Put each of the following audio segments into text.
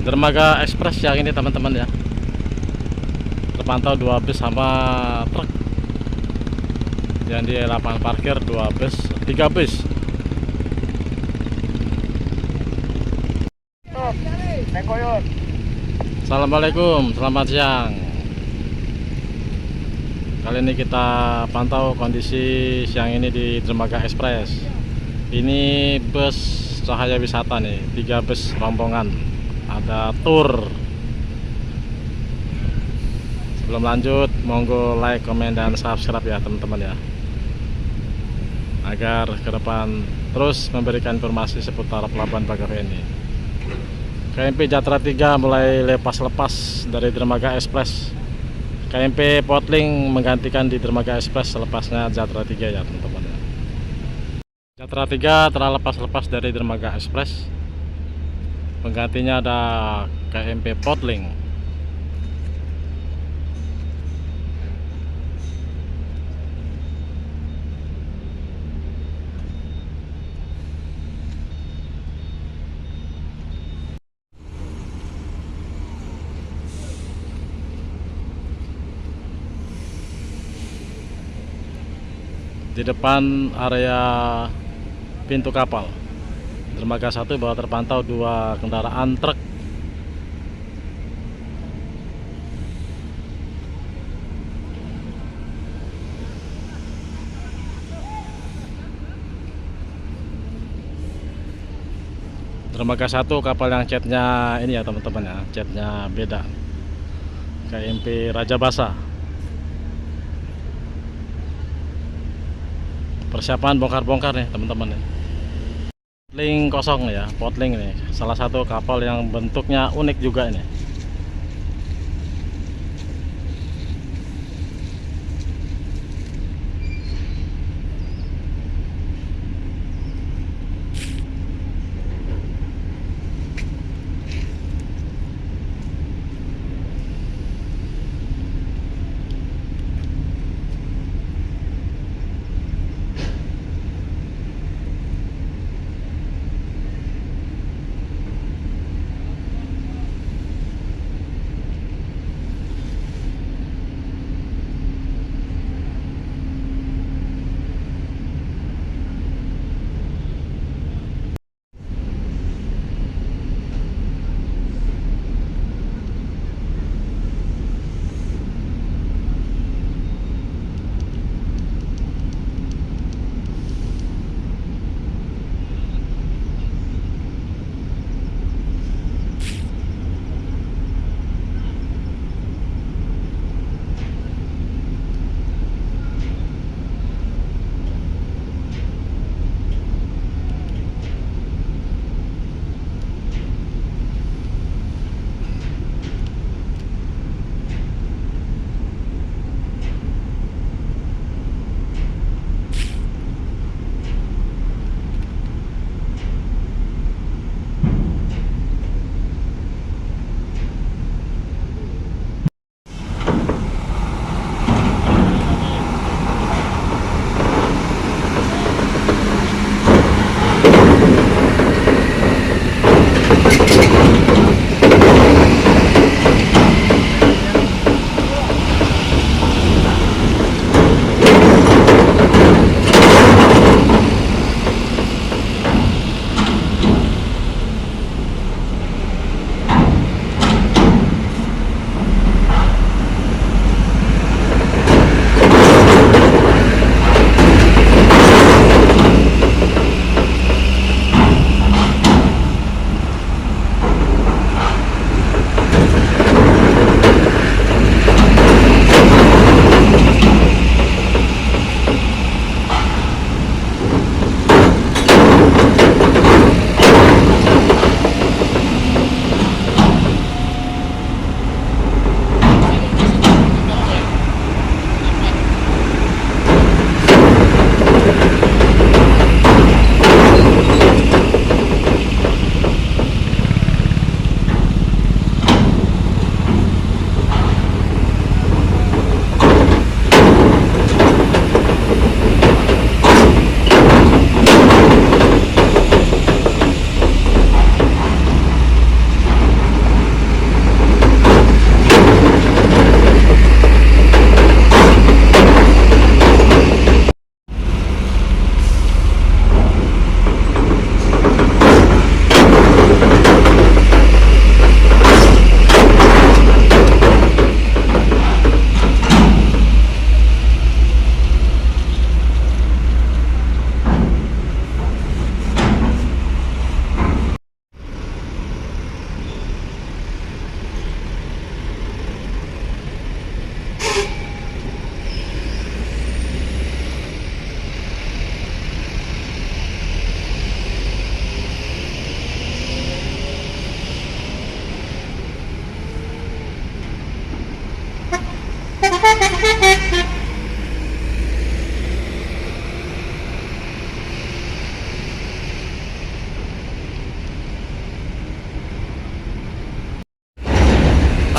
Dermaga Express yang ini teman-teman ya, terpantau 2 bus sama truk yang di lapangan parkir, 2 bus, 3 bus. Assalamualaikum, selamat siang. Kali ini kita pantau kondisi siang ini di Dermaga Express. Ini bus Cahaya Wisata nih, 3 bus rombongan, ada tour. Sebelum lanjut, monggo like, komen, dan subscribe ya teman-teman ya, agar ke depan terus memberikan informasi seputar Pelabuhan Bakauheni. KMP Jatra 3 mulai lepas-lepas dari Dermaga Express. KMP Potling menggantikan di Dermaga Express selepasnya Jatra 3 ya teman-teman ya. Jatra 3 telah lepas-lepas dari Dermaga Express. Penggantinya ada KMP Potling. Di depan area pintu kapal Dermaga 1 bahwa terpantau 2 kendaraan truk. Dermaga 1 kapal yang catnya ini ya teman-teman ya, catnya beda, KMP Raja Basa. Persiapan bongkar-bongkar nih teman-teman ya. Potling kosong ya, Potling nih salah satu kapal yang bentuknya unik juga ini.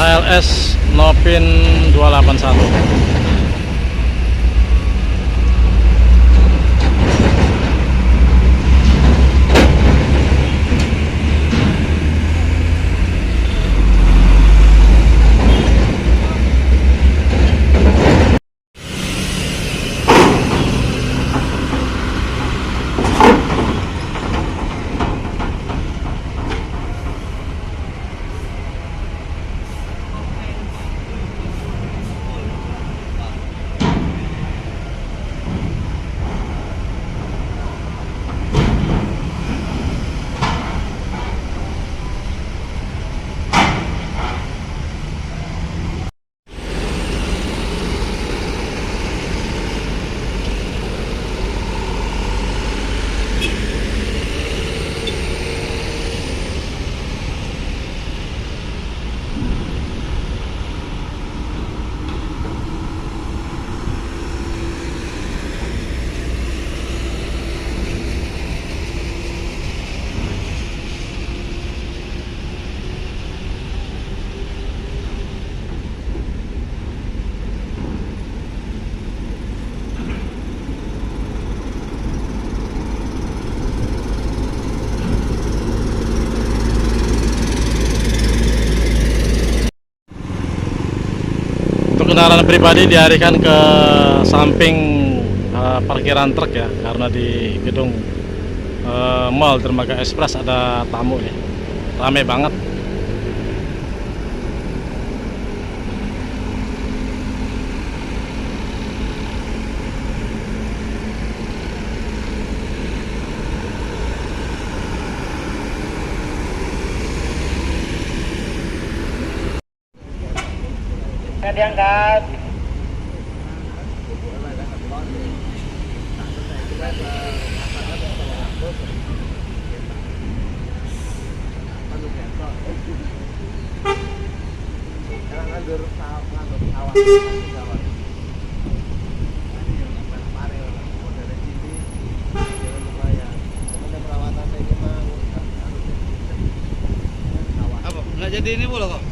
KLS Novin 281. Kendaraan pribadi dialihkan ke samping parkiran truk ya, karena di gedung Mall Dermaga Express ada tamu nih, rame banget. Diangkat. Apa? Nggak jadi ini mulu kok.